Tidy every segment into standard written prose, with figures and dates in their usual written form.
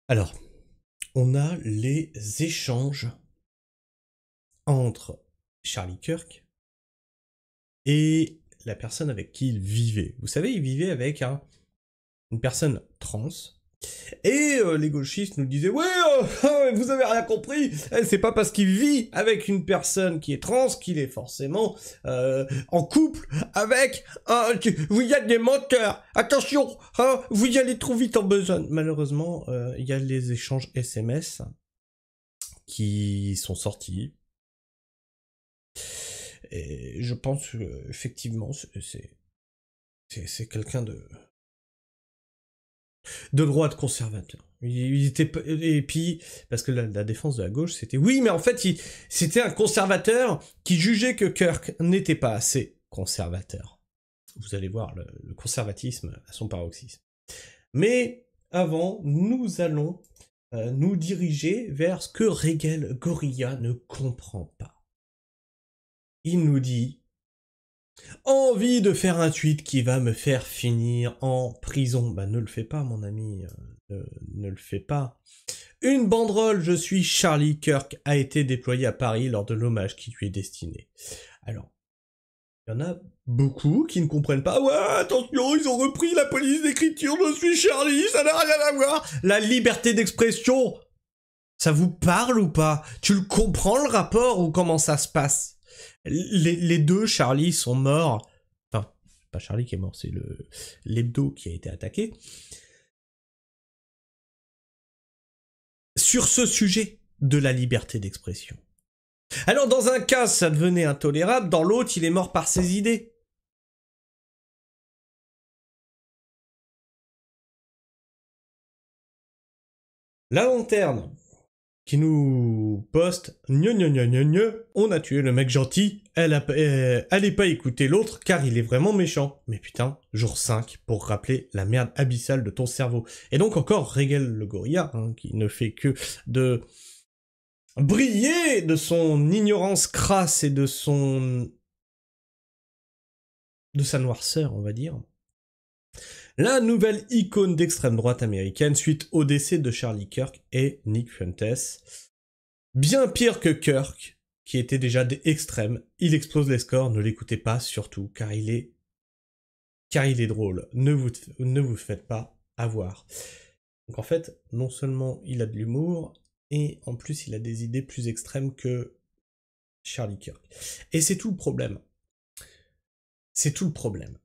Alors, on a les échanges entre Charlie Kirk et la personne avec qui il vivait. Vous savez, il vivait avec une personne trans. Et les gauchistes nous disaient ouais, vous avez rien compris, c'est pas parce qu'il vit avec une personne qui est trans qu'il est forcément en couple avec vous y a des menteurs, attention, vous y allez trop vite en besogne. Malheureusement, il y a les échanges SMS qui sont sortis. Et je pense effectivement c'est quelqu'un de droite conservateur. Il était et puis parce que la défense de la gauche c'était oui mais en fait c'était un conservateur qui jugeait que Kirk n'était pas assez conservateur. Vous allez voir le conservatisme à son paroxysme. Mais avant, nous allons nous diriger vers ce que Regel Gorilla ne comprend pas. Il nous dit envie de faire un tweet qui va me faire finir en prison. Bah ne le fais pas mon ami, ne le fais pas. Une banderole je suis Charlie Kirk a été déployée à Paris lors de l'hommage qui lui est destiné. Alors, il y en a beaucoup qui ne comprennent pas. Ouais, attention, ils ont repris la police d'écriture je suis Charlie, ça n'a rien à voir. La liberté d'expression, ça vous parle ou pas? Tu le comprends le rapport ou comment ça se passe? Les deux Charlie sont morts. Enfin, c'est pas Charlie qui est mort, c'est l'hebdo qui a été attaqué. Sur ce sujet de la liberté d'expression. Alors dans un cas, ça devenait intolérable, dans l'autre, il est mort par ses idées. La lanterne qui nous poste on a tué le mec gentil, allez pas écouter l'autre car il est vraiment méchant. Mais putain, jour 5 pour rappeler la merde abyssale de ton cerveau. Et donc encore Regel le gorilla, qui ne fait que de briller de son ignorance crasse et de sa noirceur, on va dire. La nouvelle icône d'extrême droite américaine suite au décès de Charlie Kirk et Nick Fuentes. Bien pire que Kirk, qui était déjà extrême, il explose les scores, ne l'écoutez pas surtout, car il est drôle, ne vous faites pas avoir. Donc en fait, non seulement il a de l'humour, et en plus il a des idées plus extrêmes que Charlie Kirk. Et c'est tout le problème. C'est tout le problème.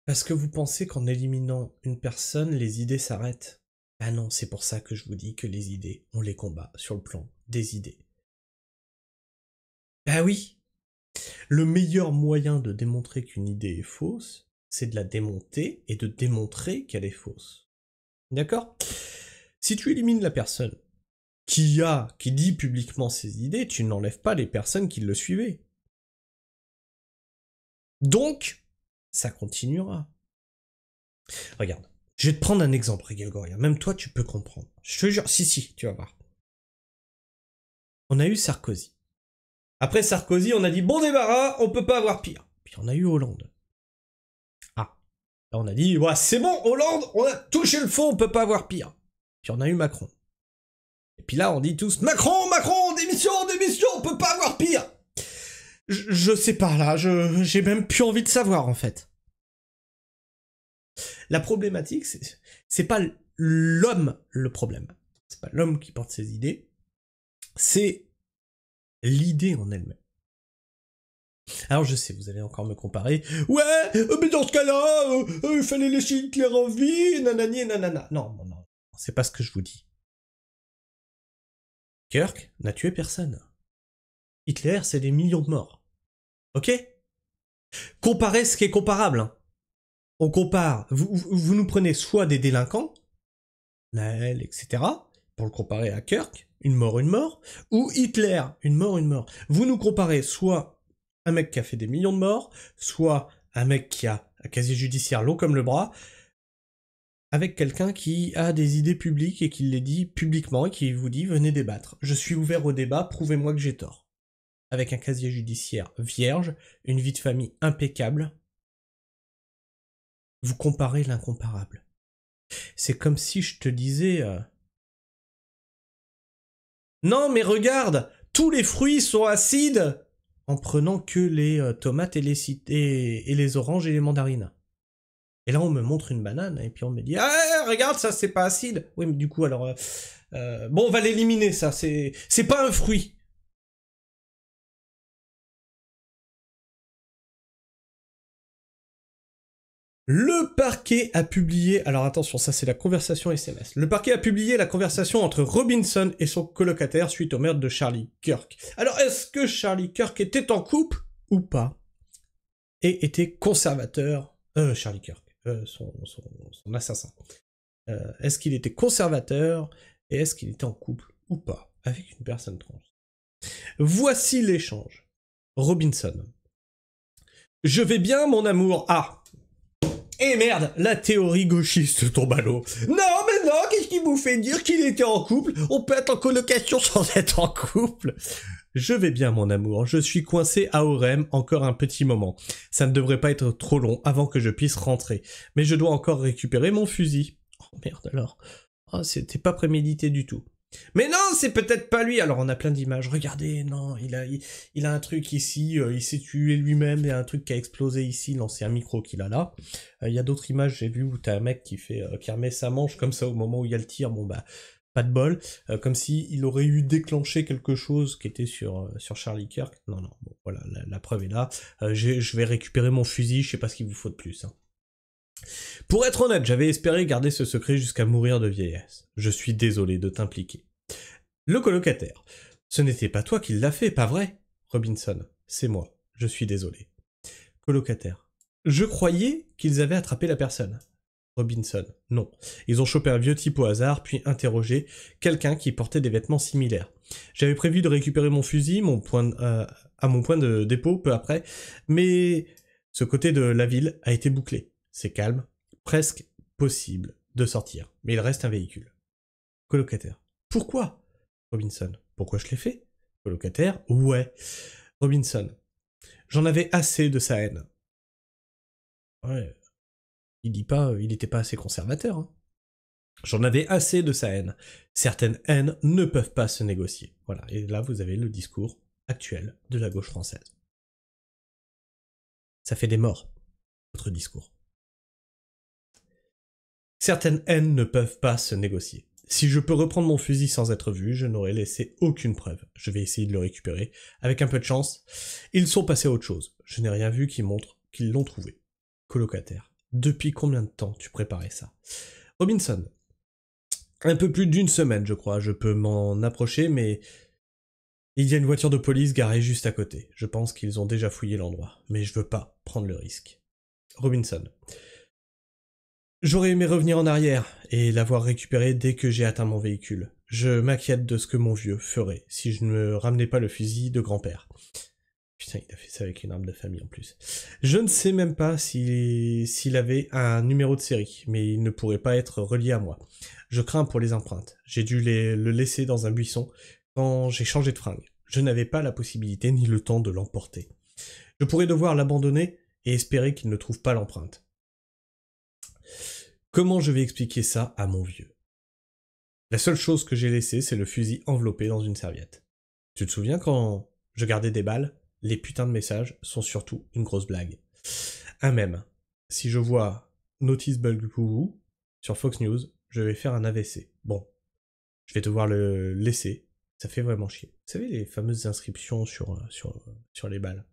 Parce que vous pensez qu'en éliminant une personne, les idées s'arrêtent. Ah non, c'est pour ça que je vous dis que les idées, on les combat sur le plan des idées. Bah oui, le meilleur moyen de démontrer qu'une idée est fausse, c'est de la démonter et de démontrer qu'elle est fausse. D'accord? Si tu élimines la personne qui dit publiquement ses idées, tu n'enlèves pas les personnes qui le suivaient. Donc, ça continuera. Regarde, je vais te prendre un exemple, Regelgoria. Même toi, tu peux comprendre. Je te jure, si, tu vas voir. On a eu Sarkozy. Après Sarkozy, on a dit bon débarras, on peut pas avoir pire. Puis on a eu Hollande. Ah, là on a dit ouais, c'est bon, Hollande, on a touché le fond, on peut pas avoir pire. Puis on a eu Macron. Et puis là, on dit tous Macron, démission, on peut pas avoir pire. Je sais pas là, j'ai même plus envie de savoir en fait. La problématique, c'est pas l'homme le problème. C'est pas l'homme qui porte ses idées, c'est l'idée en elle-même. Alors je sais, vous allez encore me comparer. Ouais, mais dans ce cas-là, il fallait laisser Hitler en vie, nanani et nanana. Non, c'est pas ce que je vous dis. Kirk n'a tué personne. Hitler, c'est des millions de morts. Ok? Comparez ce qui est comparable. Hein. On compare. Vous nous prenez soit des délinquants, Naël, etc., pour le comparer à Kirk, une mort, ou Hitler, une mort. Vous nous comparez soit un mec qui a fait des millions de morts, soit un mec qui a un casier judiciaire long comme le bras, avec quelqu'un qui a des idées publiques et qui les dit publiquement et qui vous dit venez débattre. Je suis ouvert au débat, prouvez-moi que j'ai tort. Avec un casier judiciaire vierge, une vie de famille impeccable, vous comparez l'incomparable. C'est comme si je te disais Non, mais regarde, tous les fruits sont acides en prenant que les tomates et les oranges et les mandarines. Et là, on me montre une banane, et puis on me dit « Ah, regarde, ça, c'est pas acide !» Oui, mais du coup, alors... bon, on va l'éliminer, ça, c'est pas un fruit. Le parquet a publié... Alors attention, ça c'est la conversation SMS. Le parquet a publié la conversation entre Robinson et son colocataire suite au meurtre de Charlie Kirk. Alors, est-ce que Charlie Kirk était en couple ou pas? Et était conservateur... Charlie Kirk. Son assassin. Est-ce qu'il était conservateur et est-ce qu'il était en couple ou pas avec une personne trans? Voici l'échange. Robinson. Je vais bien, mon amour. Ah. Et merde, la théorie gauchiste tombe à l'eau. Non, mais non, qu'est-ce qui vous fait dire qu'il était en couple? On peut être en colocation sans être en couple. Je vais bien, mon amour. Je suis coincé à Orem encore un petit moment. Ça ne devrait pas être trop long avant que je puisse rentrer. Mais je dois encore récupérer mon fusil. Oh merde alors. Oh, c'était pas prémédité du tout. Mais non, c'est peut-être pas lui. Alors on a plein d'images. Regardez, non, il a un truc ici. Il s'est tué lui-même. Il y a un truc qui a explosé ici. Non, c'est un micro qu'il a là. Il y a d'autres images, j'ai vu, où t'as un mec qui remet sa manche comme ça au moment où il y a le tir. Bon bah, pas de bol. Comme si il aurait eu déclenché quelque chose qui était sur Charlie Kirk. Non, non. Bon, voilà, la preuve est là. Je vais récupérer mon fusil. Je sais pas ce qu'il vous faut de plus. Hein. Pour être honnête, j'avais espéré garder ce secret jusqu'à mourir de vieillesse. Je suis désolé de t'impliquer. Le colocataire. Ce n'était pas toi qui l'as fait, pas vrai? Robinson. C'est moi. Je suis désolé. Colocataire. Je croyais qu'ils avaient attrapé la personne. Robinson. Non. Ils ont chopé un vieux type au hasard, puis interrogé quelqu'un qui portait des vêtements similaires. J'avais prévu de récupérer mon fusil, à mon point de dépôt peu après, mais ce côté de la ville a été bouclé. C'est calme, presque possible de sortir, mais il reste un véhicule. Colocataire. Pourquoi? Robinson. Pourquoi je l'ai fait? Colocataire. Ouais. Robinson. J'en avais assez de sa haine. Ouais. Il dit pas, il n'était pas assez conservateur. Hein. J'en avais assez de sa haine. Certaines haines ne peuvent pas se négocier. Voilà. Et là, vous avez le discours actuel de la gauche française. Ça fait des morts, votre discours. Certaines haines ne peuvent pas se négocier. Si je peux reprendre mon fusil sans être vu, je n'aurai laissé aucune preuve. Je vais essayer de le récupérer. Avec un peu de chance, ils sont passés à autre chose. Je n'ai rien vu qui montre qu'ils l'ont trouvé. Colocataire. Depuis combien de temps tu préparais ça? Robinson. Un peu plus d'une semaine, je crois. Je peux m'en approcher, mais il y a une voiture de police garée juste à côté. Je pense qu'ils ont déjà fouillé l'endroit, mais je veux pas prendre le risque. Robinson. J'aurais aimé revenir en arrière et l'avoir récupéré dès que j'ai atteint mon véhicule. Je m'inquiète de ce que mon vieux ferait si je ne ramenais pas le fusil de grand-père. Putain, il a fait ça avec une arme de famille en plus. Je ne sais même pas s'il avait un numéro de série, mais il ne pourrait pas être relié à moi. Je crains pour les empreintes. J'ai dû le laisser dans un buisson quand j'ai changé de fringue. Je n'avais pas la possibilité ni le temps de l'emporter. Je pourrais devoir l'abandonner et espérer qu'il ne trouve pas l'empreinte. Comment je vais expliquer ça à mon vieux? La seule chose que j'ai laissée, c'est le fusil enveloppé dans une serviette. Tu te souviens quand je gardais des balles? Les putains de messages sont surtout une grosse blague. Un mème. Si je vois Notice Bug Woo sur Fox News, je vais faire un AVC. Bon, je vais devoir le laisser. Ça fait vraiment chier. Vous savez, les fameuses inscriptions sur les balles.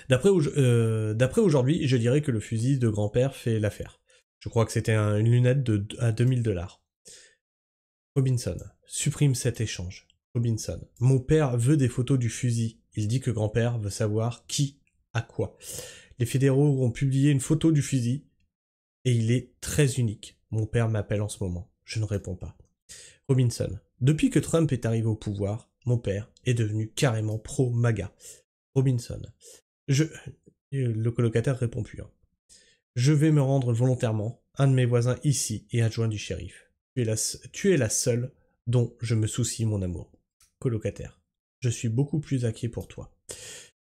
D'après aujourd'hui, je dirais que le fusil de grand-père fait l'affaire. Je crois que c'était une lunette à 2000 $. Robinson, supprime cet échange. Robinson, mon père veut des photos du fusil. Il dit que grand-père veut savoir qui a quoi. Les fédéraux ont publié une photo du fusil et il est très unique. Mon père m'appelle en ce moment. Je ne réponds pas. Robinson, depuis que Trump est arrivé au pouvoir, mon père est devenu carrément pro-MAGA. Robinson, le colocataire répond plus. Hein. Je vais me rendre volontairement, un de mes voisins ici et adjoint du shérif. Tu es la seule dont je me soucie, mon amour. Colocataire, je suis beaucoup plus inquiet pour toi.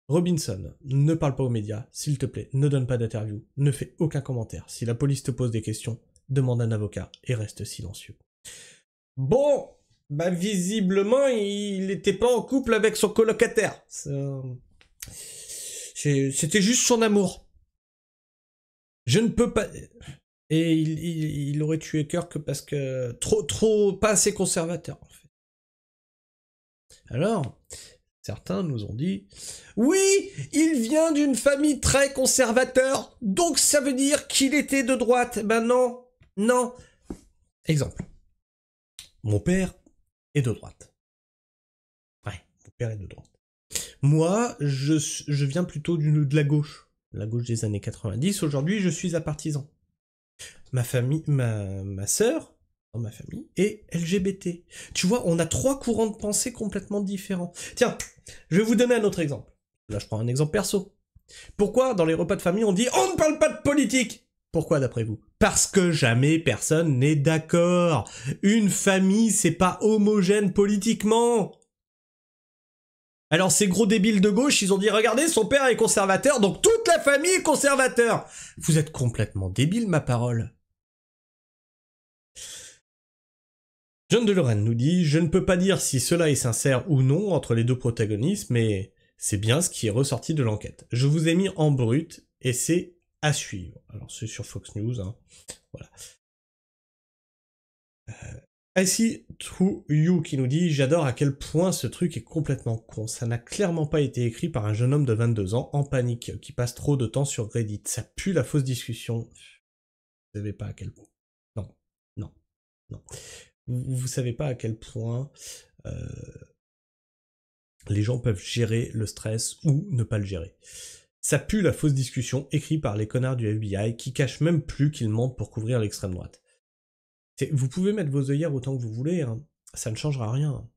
Robinson, ne parle pas aux médias, s'il te plaît, ne donne pas d'interview, ne fais aucun commentaire. Si la police te pose des questions, demande un avocat et reste silencieux. Bon, Bah, visiblement, il n'était pas en couple avec son colocataire. C'était juste son amour. Je ne peux pas... Et il aurait tué Kirk parce que... pas assez conservateur, en fait. Alors, certains nous ont dit... Oui, il vient d'une famille très conservateur, donc ça veut dire qu'il était de droite. Ben non, non. Exemple. Mon père est de droite. Ouais, mon père est de droite. Moi, je viens plutôt de la gauche des années 90. Aujourd'hui, je suis partisan. Ma famille, ma sœur, dans ma famille, est LGBT. Tu vois, on a 3 courants de pensée complètement différents. Tiens, je vais vous donner un autre exemple. Là, je prends un exemple perso. Pourquoi, dans les repas de famille, on dit « On ne parle pas de politique !» Pourquoi, d'après vous? Parce que jamais personne n'est d'accord. Une famille, c'est pas homogène politiquement. Alors ces gros débiles de gauche, ils ont dit « Regardez, son père est conservateur, donc toute la famille est conservateur !» Vous êtes complètement débile, ma parole. John de Lorraine nous dit « Je ne peux pas dire si cela est sincère ou non entre les deux protagonistes, mais c'est bien ce qui est ressorti de l'enquête. Je vous ai mis en brut, et c'est à suivre. » Alors c'est sur Fox News, hein. Voilà. Ici, True You qui nous dit « J'adore à quel point ce truc est complètement con. Ça n'a clairement pas été écrit par un jeune homme de 22 ans en panique, qui passe trop de temps sur Reddit. Ça pue la fausse discussion. » Vous savez pas à quel point. Non, non, non. Vous savez pas à quel point les gens peuvent gérer le stress ou ne pas le gérer. Ça pue la fausse discussion écrite par les connards du FBI qui cachent même plus qu'ils mentent pour couvrir l'extrême droite. Vous pouvez mettre vos œillères autant que vous voulez, hein. Ça ne changera rien.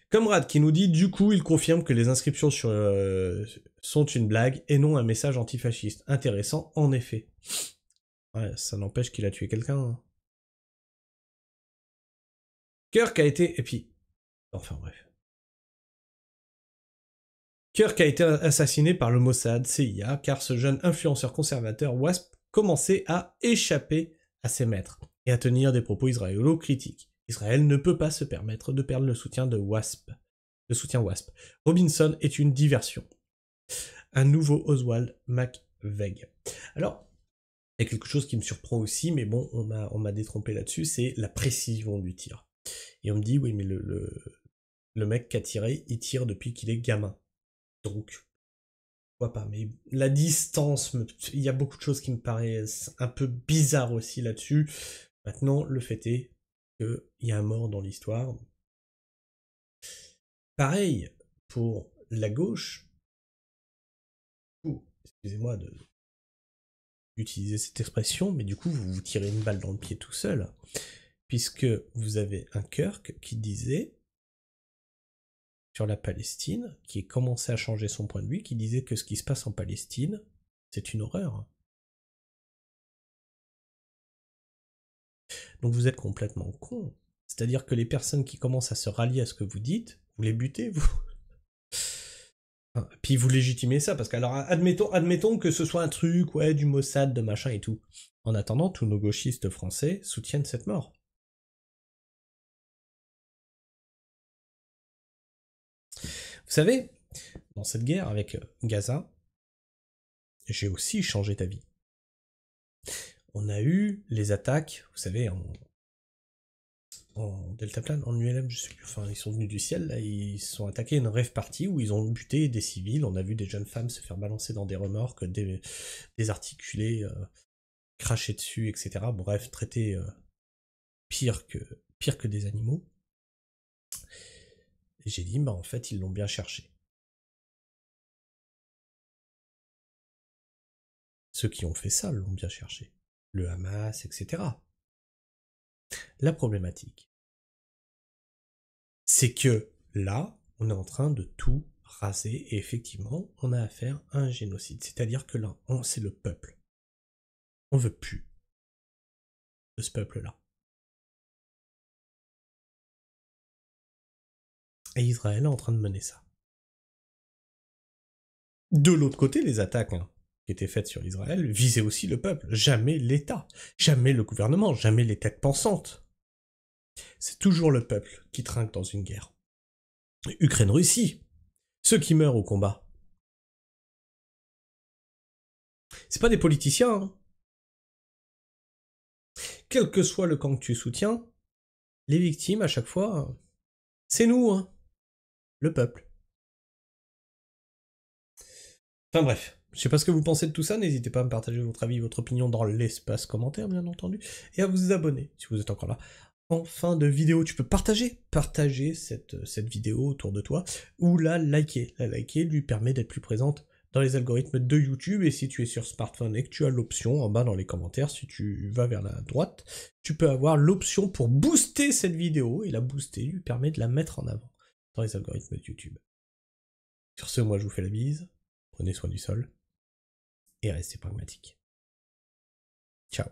Comrade qui nous dit « Du coup, il confirme que les inscriptions sont une blague et non un message antifasciste. Intéressant, en effet. » Ouais, ça n'empêche qu'il a tué quelqu'un. Hein. Kirk a été... Et puis... Enfin bref. Kirk a été assassiné par le Mossad, CIA, car ce jeune influenceur conservateur WASP commençait à échapper à ses maîtres et à tenir des propos israélo-critiques. Israël ne peut pas se permettre de perdre le soutien de WASP. Le soutien WASP. Robinson est une diversion. Un nouveau Oswald McVeigh. Alors, il y a quelque chose qui me surprend aussi, mais bon, on m'a détrompé là-dessus, c'est la précision du tir. Et on me dit, oui, mais le mec qui a tiré, il tire depuis qu'il est gamin. Donc, pourquoi pas, mais la distance, il y a beaucoup de choses qui me paraissent un peu bizarres aussi là-dessus. Maintenant, le fait est qu'il y a un mort dans l'histoire. Pareil pour la gauche. Excusez-moi d'utiliser cette expression, mais du coup, vous vous tirez une balle dans le pied tout seul. Puisque vous avez un Kirk qui disait, sur la Palestine, qui commençait à changer son point de vue, qui disait que ce qui se passe en Palestine, c'est une horreur. Donc vous êtes complètement con. C'est-à-dire que les personnes qui commencent à se rallier à ce que vous dites, vous les butez, vous. Puis vous légitimez ça, parce que alors admettons que ce soit un truc, ouais, du Mossad, de machin et tout. En attendant, tous nos gauchistes français soutiennent cette mort. Vous savez, dans cette guerre avec Gaza, j'ai aussi changé d'avis. On a eu les attaques, vous savez, en deltaplane, en ULM, je sais plus, enfin ils sont venus du ciel, là, ils se sont attaqués à une rave party où ils ont buté des civils, on a vu des jeunes femmes se faire balancer dans des remorques, désarticulées, cracher dessus, etc. Bref, traités pire que des animaux. Et j'ai dit, bah en fait, ils l'ont bien cherché. Ceux qui ont fait ça l'ont bien cherché. Le Hamas, etc. La problématique, c'est que là, on est en train de tout raser et effectivement, on a affaire à un génocide. C'est-à-dire que là, c'est le peuple. On veut plus de ce peuple-là. Et Israël est en train de mener ça. De l'autre côté, les attaques qui étaient faites sur Israël visaient aussi le peuple. Jamais l'État, jamais le gouvernement, jamais les têtes pensantes. C'est toujours le peuple qui trinque dans une guerre. Ukraine-Russie, ceux qui meurent au combat. C'est pas des politiciens, hein. Quel que soit le camp que tu soutiens, les victimes, à chaque fois, c'est nous, hein. Le peuple. Enfin bref, je sais pas ce que vous pensez de tout ça, n'hésitez pas à me partager votre avis, votre opinion dans l'espace commentaire, bien entendu, et à vous abonner, si vous êtes encore là. En fin de vidéo, tu peux partager cette vidéo autour de toi, ou la liker. La liker lui permet d'être plus présente dans les algorithmes de YouTube, et si tu es sur smartphone et que tu as l'option, en bas dans les commentaires, si tu vas vers la droite, tu peux avoir l'option pour booster cette vidéo, et la booster lui permet de la mettre en avant dans les algorithmes de YouTube. Sur ce, moi je vous fais la bise, prenez soin du sol, et restez pragmatique. Ciao.